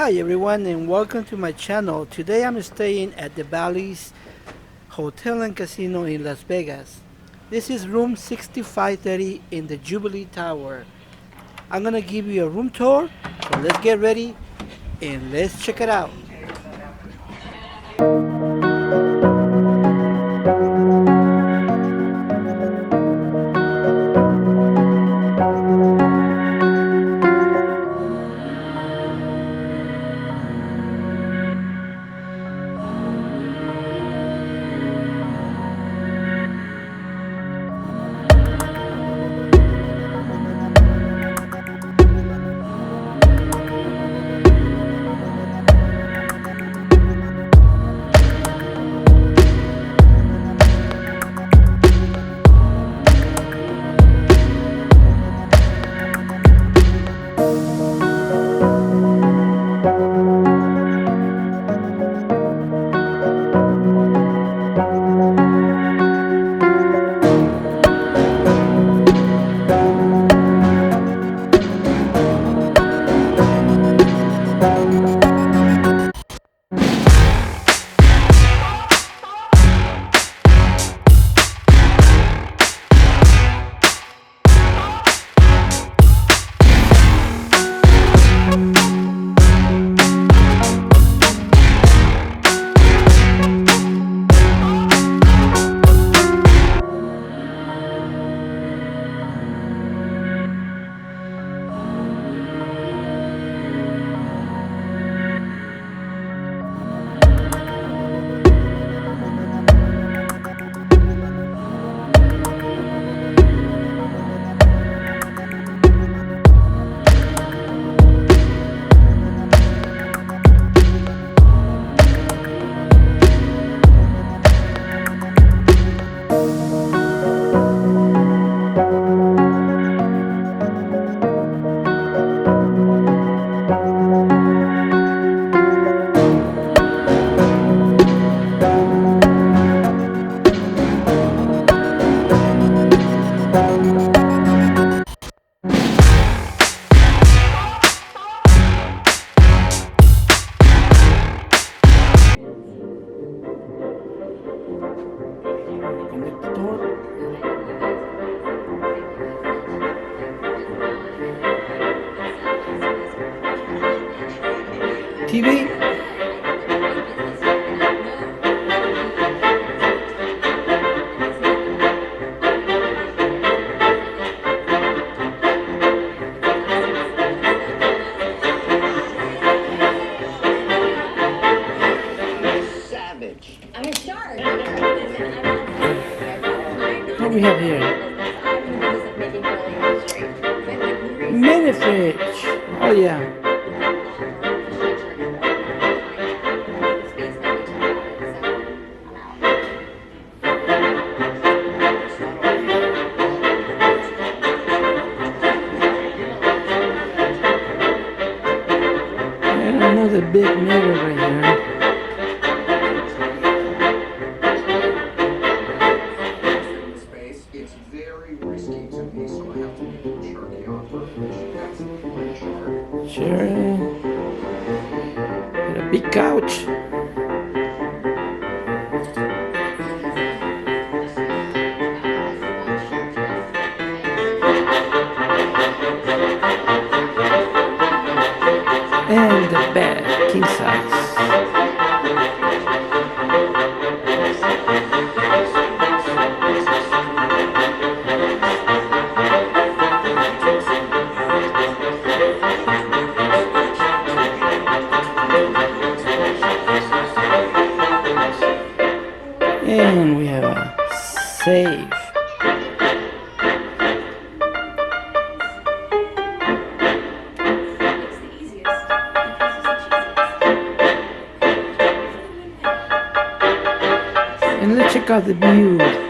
Hi everyone and welcome to my channel. Today I'm staying at the Bally's Hotel and Casino in Las Vegas. This is room 6530 in the Jubilee Tower. I'm gonna give you a room tour, so let's get ready and let's check it out. Connect the door. TV. Savage. I'm a shark. What we have here? Mini fridge. Oh yeah. And another big mirror right here. It's very risky to me, so I have to make a sharky offer. That's my shark. Sure. Got a big couch. And the bed, king size. And we have a safe. And let's check out the view.